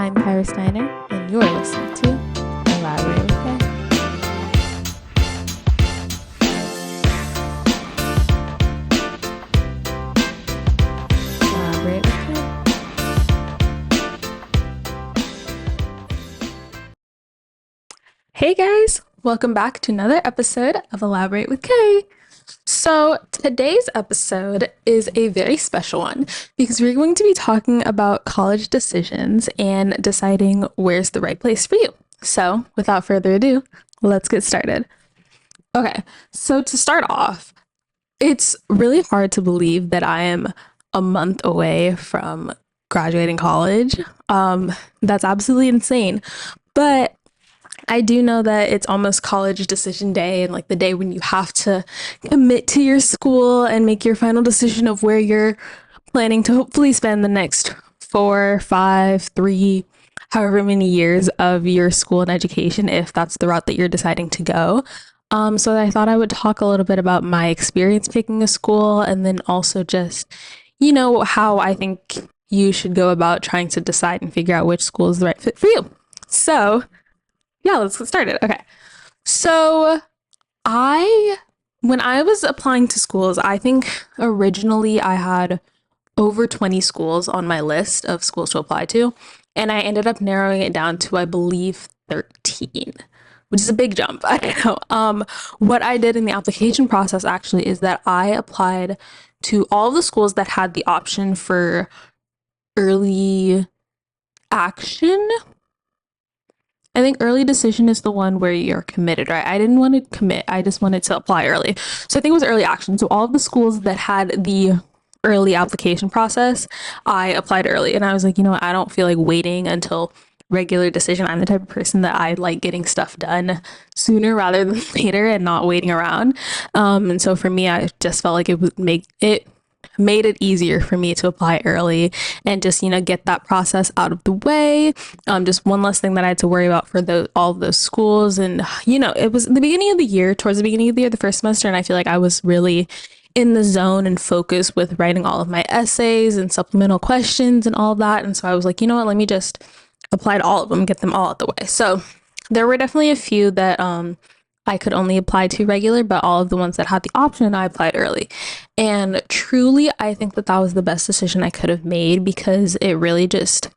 I'm Khyra Steiner, and you're listening to Elaborate with K. Elaborate with K. Hey guys, welcome back to another episode of Elaborate with K. So today's episode is a very special one because we're going to be talking about college decisions and deciding where's the right place for you. So without further ado, let's get started. Okay, so to start off, it's really hard to believe that I am a month away from graduating college. That's absolutely insane. But I do know that it's almost college decision day and like the day when you have to commit to your school and make your final decision of where you're planning to hopefully spend the next 4, 5, 3, however many years of your school and education, if that's the route that you're deciding to go. So I thought I would talk a little bit about my experience picking a school and then also just, how I think you should go about trying to decide and figure out which school is the right fit for you. So yeah, let's get started. Okay. So when I was applying to schools, I think originally I had over 20 schools on my list of schools to apply to. And I ended up narrowing it down to, I believe, 13, which is a big jump. I don't know. What I did in the application process actually is that I applied to all of the schools that had the option for early action. I think early decision is the one where you're committed, right? I didn't want to commit. I just wanted to apply early. So I think it was early action. So all of the schools that had the early application process, I applied early. And I was like, I don't feel like waiting until regular decision. I'm the type of person that I like getting stuff done sooner rather than later and not waiting around. And so for me, I just felt like it would made it easier for me to apply early and just get that process out of the way. Just one less thing that I had to worry about for all of those schools. And it was the beginning of the year, towards the beginning of the year, the first semester, and I feel like I was really in the zone and focused with writing all of my essays and supplemental questions and all of that. And so I was like, let me just apply to all of them, get them all out the way. So there were definitely a few that I could only apply to regular, but all of the ones that had the option, I applied early. And truly, I think that was the best decision I could have made because it really just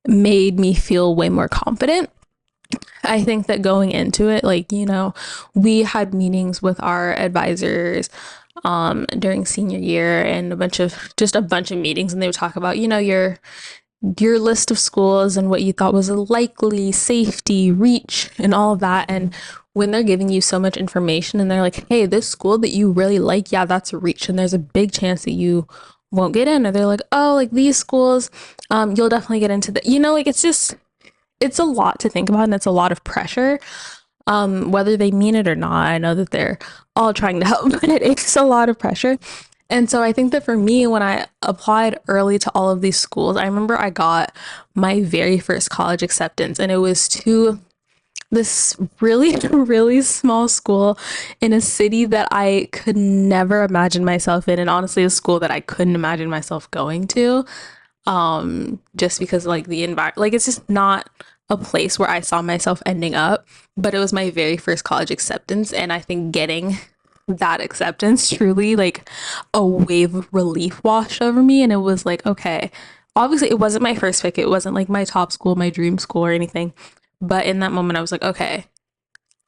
made me feel way more confident. I think that going into it, we had meetings with our advisors during senior year and a bunch of meetings, and they would talk about, your list of schools and what you thought was a likely safety reach and all of that. And when they're giving you so much information and they're like, hey, this school that you really like, yeah, that's a reach and there's a big chance that you won't get in. Or they're like, oh, like these schools, you'll definitely get into it's a lot to think about and it's a lot of pressure, whether they mean it or not. I know that they're all trying to help, but it's a lot of pressure. And so I think that for me, when I applied early to all of these schools, I remember I got my very first college acceptance and it was to this really, really small school in a city that I could never imagine myself in. And honestly, a school that I couldn't imagine myself going to, just because the environment, it's just not a place where I saw myself ending up. But it was my very first college acceptance. And I think getting that acceptance truly a wave of relief washed over me. And it was like, okay, obviously it wasn't my first pick. It wasn't my top school, my dream school or anything. But in that moment I was like, okay,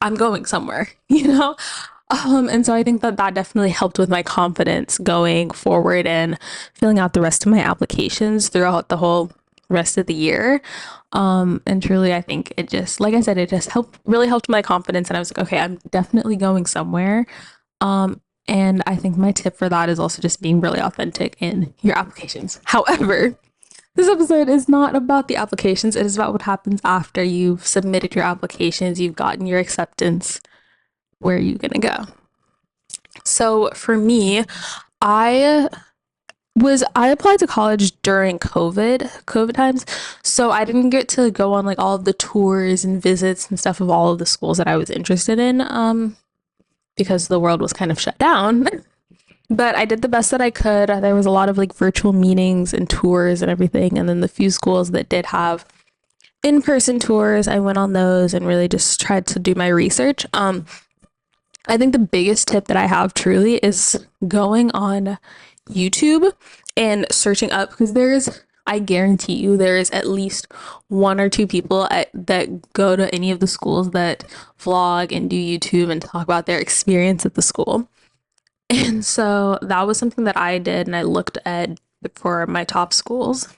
I'm going somewhere, and so I think that definitely helped with my confidence going forward and filling out the rest of my applications throughout the whole rest of the year. And truly, I think it just, like I said, it just really helped my confidence. And I was like, okay, I'm definitely going somewhere. And I think my tip for that is also just being really authentic in your applications. However, this episode is not about the applications. It is about what happens after you've submitted your applications, you've gotten your acceptance. Where are you going to go? So for me, I applied to college during COVID times. So I didn't get to go on all of the tours and visits and stuff of all of the schools that I was interested in, because the world was kind of shut down. But I did the best that I could. There was a lot of like virtual meetings and tours and everything. And then the few schools that did have in-person tours, I went on those and really just tried to do my research. I think the biggest tip that I have truly is going on YouTube and searching up, because I guarantee you, there is at least one or two people that go to any of the schools that vlog and do YouTube and talk about their experience at the school. And so that was something that I did, and I looked at for my top schools.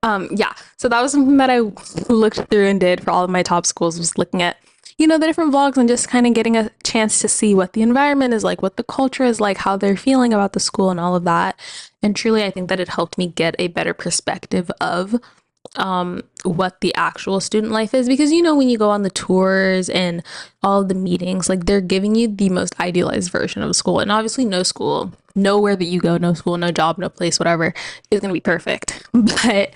Yeah, so that was something that I looked through and did for all of my top schools, was looking at, the different vlogs and just kind of getting a chance to see what the environment is like, what the culture is like, how they're feeling about the school and all of that. And truly, I think that it helped me get a better perspective of what the actual student life is, because when you go on the tours and all of the meetings, like, they're giving you the most idealized version of school, and obviously no school, nowhere that you go, no school, no job, no place, whatever, is going to be perfect. But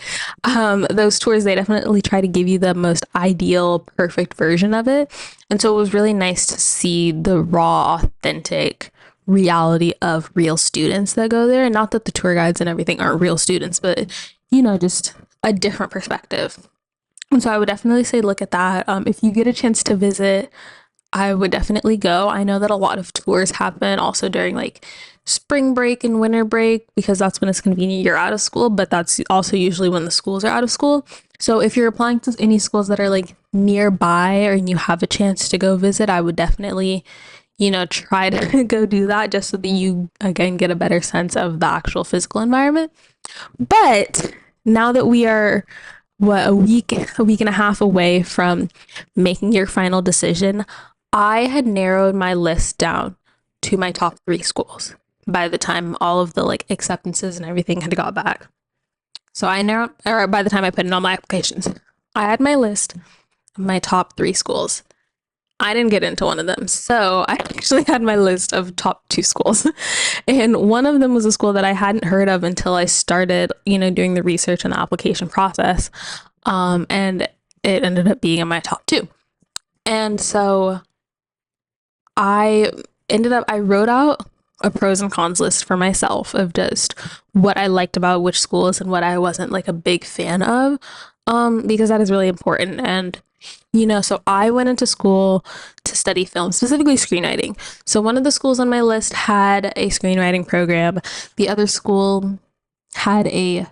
those tours, they definitely try to give you the most ideal, perfect version of it. And so it was really nice to see the raw, authentic reality of real students that go there. And not that the tour guides and everything aren't real students, but just a different perspective. And so I would definitely say look at that. If you get a chance to visit, I would definitely go. I know that a lot of tours happen also during like spring break and winter break, because that's when it's convenient, you're out of school, but that's also usually when the schools are out of school. So if you're applying to any schools that are like nearby, or you have a chance to go visit, I would definitely try to go do that, just so that you again get a better sense of the actual physical environment. But now that we are a week and a half away from making your final decision, I had narrowed my list down to my top 3 schools by the time all of the like acceptances and everything had got back. So by the time I put in all my applications, I had my list of my top 3 schools. I didn't get into one of them. So I actually had my list of top 2 schools. And one of them was a school that I hadn't heard of until I started, doing the research and the application process. And it ended up being in my top 2. And so I wrote out a pros and cons list for myself of just what I liked about which schools and what I wasn't like a big fan of, because that is really important. And so I went into school to study film, specifically screenwriting. So one of the schools on my list had a screenwriting program. The other school had a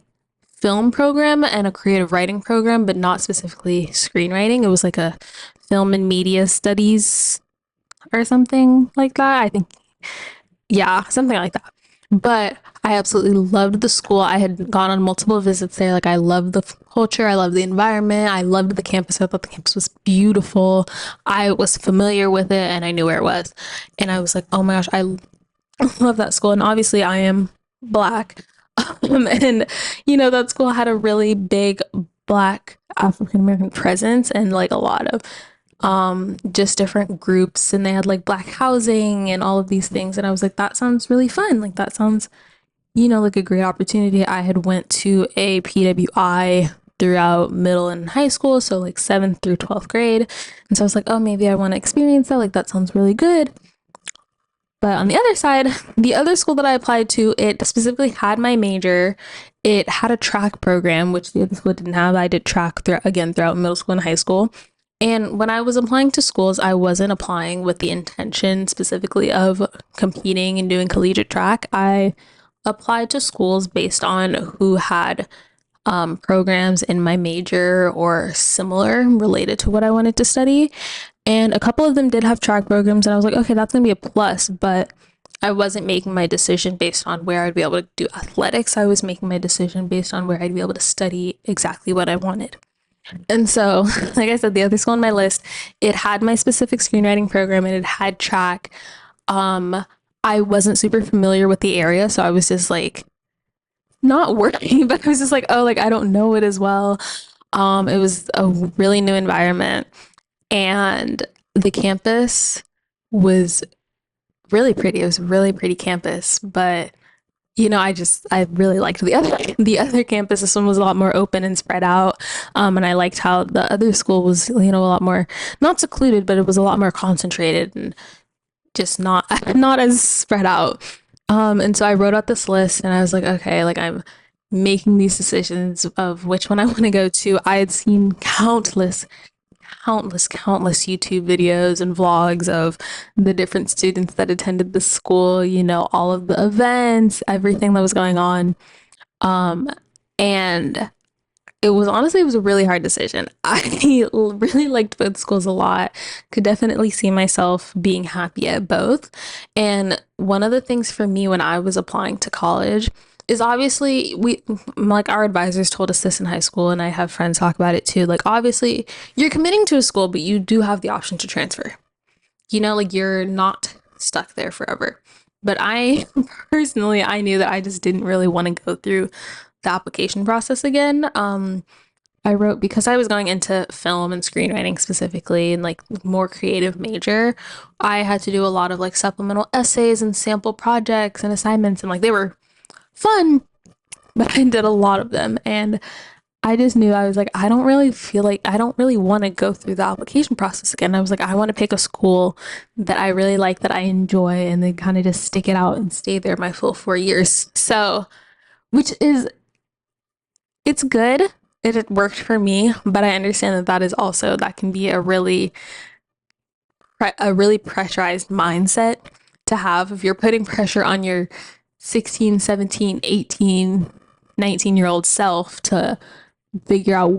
film program and a creative writing program, but not specifically screenwriting. It was like a film and media studies or something like that. I think, yeah, something like that. But I absolutely loved the school. I had gone on multiple visits there. Like, I loved the culture. I loved the environment. I loved the campus. I thought the campus was beautiful. I was familiar with it and I knew where it was. And I was like, oh my gosh, I love that school. And obviously I am Black. And, that school had a really big Black African American presence, and like a lot of just different groups, and they had like Black housing and all of these things. And I was like, that sounds really fun. Like, that sounds, like a great opportunity. I had went to a PWI throughout middle and high school, so like 7th through 12th grade. And so I was like, oh, maybe I want to experience that. Like, that sounds really good. But on the other side, the other school that I applied to, it specifically had my major. It had a track program, which the other school didn't have. I did track throughout middle school and high school. And when I was applying to schools, I wasn't applying with the intention specifically of competing and doing collegiate track. I applied to schools based on who had programs in my major or similar related to what I wanted to study. And a couple of them did have track programs, and I was like, okay, that's going to be a plus. But I wasn't making my decision based on where I'd be able to do athletics. I was making my decision based on where I'd be able to study exactly what I wanted. And so, like I said, the other school on my list, it had my specific screenwriting program and it had track. I wasn't super familiar with the area, so I was just like, not working, but I was just like, oh, like, I don't know it as well. It was a really new environment, and the campus was really pretty. It was a really pretty campus, but I really liked the other campus. This one was a lot more open and spread out. And I liked how the other school was, a lot more, not secluded, but it was a lot more concentrated and just not as spread out. And so I wrote out this list and I was like, okay, like I'm making these decisions of which one I want to go to. I had seen countless YouTube videos and vlogs of the different students that attended the school, all of the events, everything that was going on. Um, and it was a really hard decision. I really liked both schools a lot. Could definitely see myself being happy at both. And one of the things for me when I was applying to college is obviously we like our advisors told us this in high school and I have friends talk about it too. Like obviously you're committing to a school, but you do have the option to transfer. Like you're not stuck there forever. But I personally I knew that I just didn't really want to go through the application process again. I wrote because I was going into film and screenwriting specifically and like more creative major. I had to do a lot of like supplemental essays and sample projects and assignments, and like they were fun, but I did a lot of them. And I just knew I was like, I don't really want to go through the application process again. I was like, I want to pick a school that I really like, that I enjoy, and then kind of just stick it out and stay there my full 4 years. So, which is it's good. It worked for me, but I understand that that can be a really pressurized mindset to have if you're putting pressure on your 16, 17, 18, 19-year-old self to figure out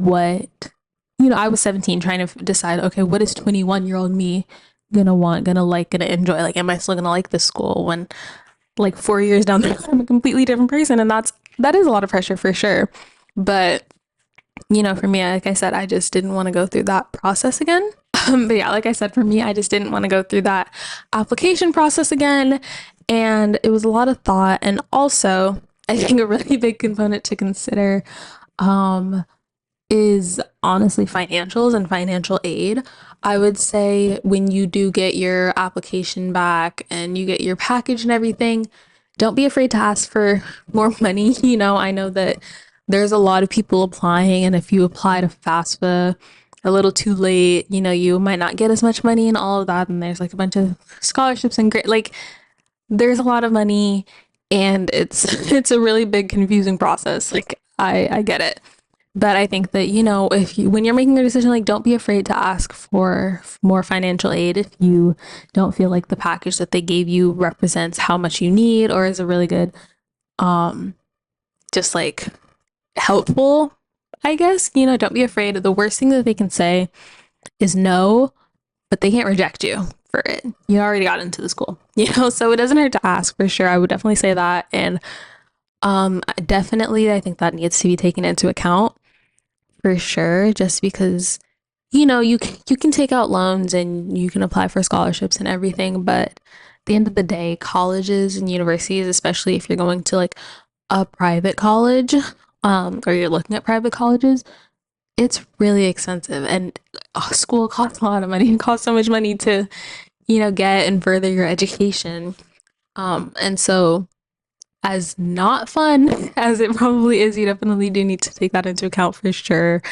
I was 17 trying to decide, okay, what is 21-year-old me gonna want, gonna like, gonna enjoy? Like, am I still gonna like this school when like 4 years down the road, I'm a completely different person? And that is a lot of pressure for sure. But for me, like I said, I just didn't want to go through that process again. But yeah, like I said, for me, I just didn't want to go through that application process again. And it was a lot of thought. And also, I think a really big component to consider um, is honestly financials and financial aid. I would say when you do get your application back and you get your package and everything, don't be afraid to ask for more money. I know that there's a lot of people applying, and if you apply to FAFSA a little too late, you might not get as much money and all of that. And there's like a bunch of scholarships and great, like there's a lot of money, and it's a really big confusing process. Like I get it. But I think that, if when you're making a decision, like don't be afraid to ask for more financial aid if you don't feel like the package that they gave you represents how much you need or is a really good, um, just like helpful, I guess. Don't be afraid. The worst thing that they can say is no, but they can't reject you for it. You already got into the school, so it doesn't hurt to ask for sure. I would definitely say that. And definitely I think that needs to be taken into account for sure, just because you can take out loans and you can apply for scholarships and everything, but at the end of the day, colleges and universities, especially if you're going to like a private college, or you're looking at private colleges, it's really expensive, and school costs a lot of money. It costs so much money to get and further your education. And so as not fun as it probably is, you definitely do need to take that into account for sure.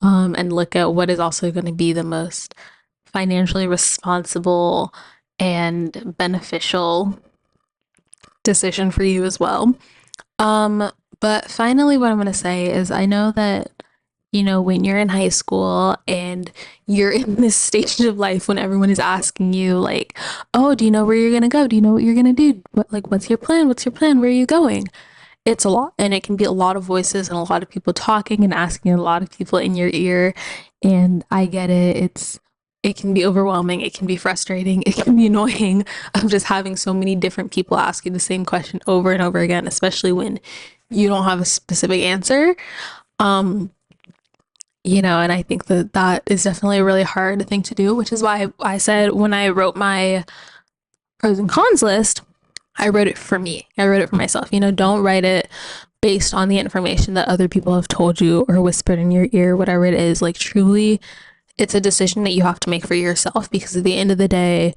And look at what is also going to be the most financially responsible and beneficial decision for you as well. But finally, what I'm going to say is I know that, when you're in high school and you're in this stage of life when everyone is asking you, like, oh, do you know where you're going to go? Do you know what you're going to do? What's your plan? What's your plan? Where are you going? It's a lot, and it can be a lot of voices and a lot of people talking and asking a lot of people in your ear. And I get it. It can be overwhelming. It can be frustrating. It can be annoying of just having so many different people ask you the same question over and over again, especially when you don't have a specific answer. Um, and I think that that is definitely a really hard thing to do, which is why I said when I wrote my pros and cons list, I wrote it for me. I wrote it for myself. Don't write it based on the information that other people have told you or whispered in your ear, whatever it is. Like, truly, it's a decision that you have to make for yourself, because at the end of the day,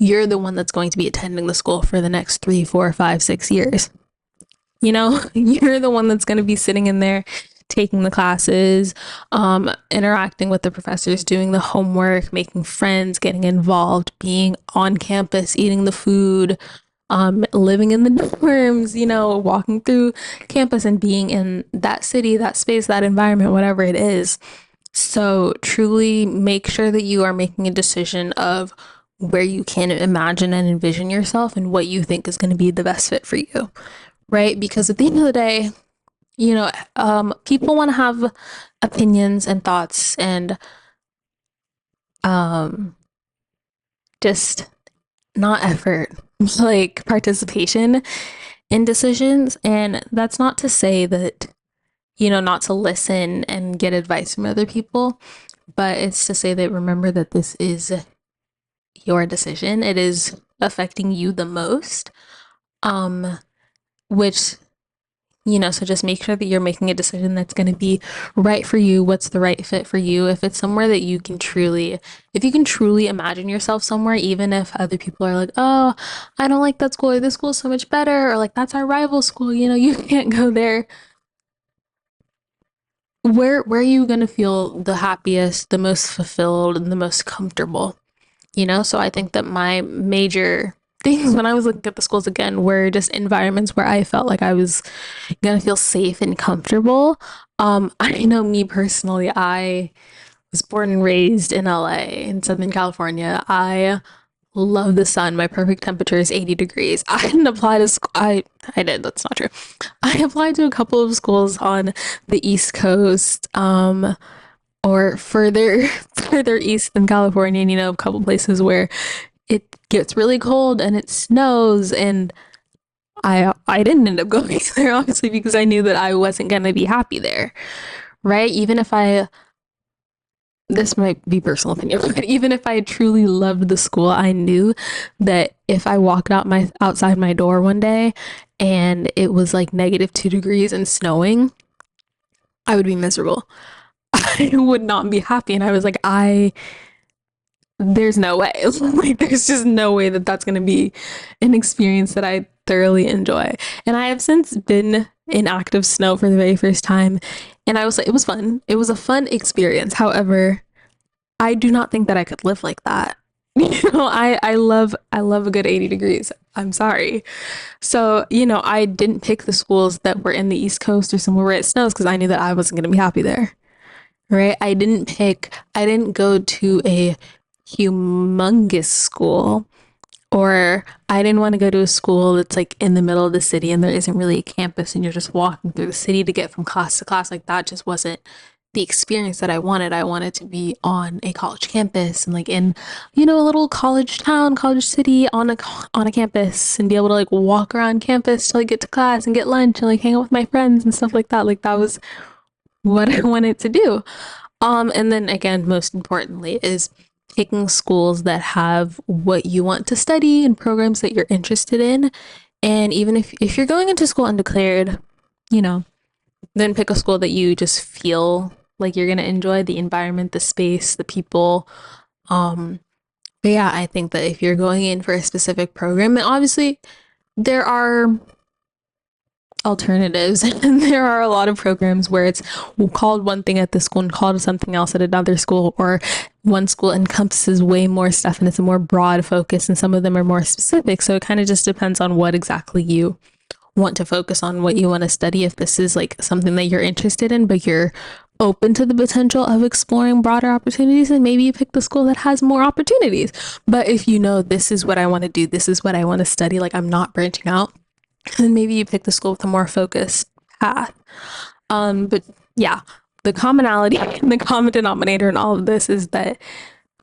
you're the one that's going to be attending the school for the next 3, 4, 5, 6 years. You're the one that's going to be sitting in there taking the classes, interacting with the professors, doing the homework, making friends, getting involved, being on campus, eating the food, living in the dorms, walking through campus and being in that city, that space, that environment, whatever it is. So truly make sure that you are making a decision of where you can imagine and envision yourself and what you think is going to be the best fit for you, right? Because at the end of the day, people want to have opinions and thoughts and um, just not effort, like participation in decisions. And that's not to say that, not to listen and get advice from other people, but it's to say that remember that this is your decision. It is affecting you the most. Which so just make sure that you're making a decision that's going to be right for you. What's the right fit for you? If it's somewhere that if you can truly imagine yourself somewhere, even if other people are like, oh, I don't like that school, or this school is so much better, or like that's our rival school, you can't go there. Where are you going to feel the happiest, the most fulfilled, and the most comfortable? So I think that my major things when I was looking at the schools again were just environments where I felt like I was gonna feel safe and comfortable. I know me personally, I was born and raised in LA in Southern California. I love the sun. My perfect temperature is 80 degrees. I didn't apply to school. I did. That's not true. I applied to a couple of schools on the East Coast, or further east than California, and a couple places where it gets really cold and it snows, and I didn't end up going there obviously because I knew that I wasn't going to be happy there, right? Even if I this might be personal opinion, but even if I truly loved the school, I knew that if I walked outside my door one day and it was like -2 degrees and snowing, I would be miserable. I would not be happy, and I was like, there's no way. Like, there's just no way that that's going to be an experience that I thoroughly enjoy. And I have since been in active snow for the very first time, and I was like, it was fun. It was a fun experience. However, I do not think that I could live like that. I love a good 80 degrees. I'm sorry. So, I didn't pick the schools that were in the East Coast or somewhere where it snows because I knew that I wasn't going to be happy there. Right? I didn't go to a humongous school, or I didn't want to go to a school that's like in the middle of the city and there isn't really a campus and you're just walking through the city to get from class to class. Like, that just wasn't the experience that I wanted. I wanted to be on a college campus and like in, a little college town, college city on a campus, and be able to like walk around campus to like get to class and get lunch and like hang out with my friends and stuff like that. Like, that was what I wanted to do. And then again, most importantly, is picking schools that have what you want to study and programs that you're interested in. And even if you're going into school undeclared, then pick a school that you just feel like you're going to enjoy the environment, the space, the people. But yeah, I think that if you're going in for a specific program, and obviously there are alternatives and there are a lot of programs where it's called one thing at this school and called something else at another school, or one school encompasses way more stuff and it's a more broad focus, and some of them are more specific. So it kind of just depends on what exactly you want to focus on, what you want to study. If this is like something that you're interested in but you're open to the potential of exploring broader opportunities, then maybe you pick the school that has more opportunities. But if this is what I want to do, this is what I want to study, like I'm not branching out, then maybe you pick the school with a more focused path. But yeah, the commonality and the common denominator in all of this is that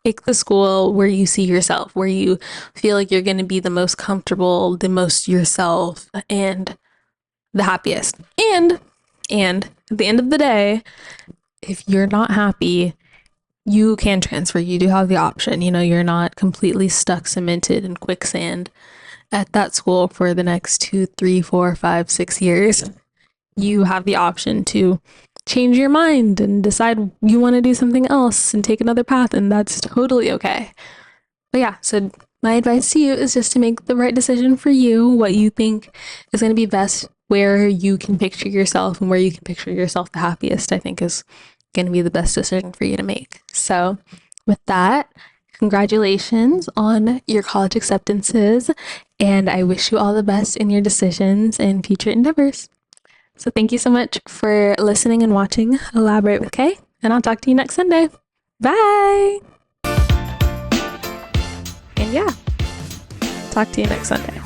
pick the school where you see yourself, where you feel like you're going to be the most comfortable, the most yourself, and the happiest. And at the end of the day, if you're not happy, you can transfer. You do have the option. You're not completely stuck, cemented in quicksand at that school for the next 2, 3, 4, 5, 6 years. You have the option to change your mind and decide you want to do something else and take another path, and that's totally okay. But yeah, so my advice to you is just to make the right decision for you, what you think is going to be best, where you can picture yourself and where you can picture yourself the happiest, I think is going to be the best decision for you to make. So with that, congratulations on your college acceptances, and I wish you all the best in your decisions and future endeavors. So thank you so much for listening and watching Elaborate with Kay, and I'll talk to you next Sunday. Bye! And yeah, talk to you next Sunday.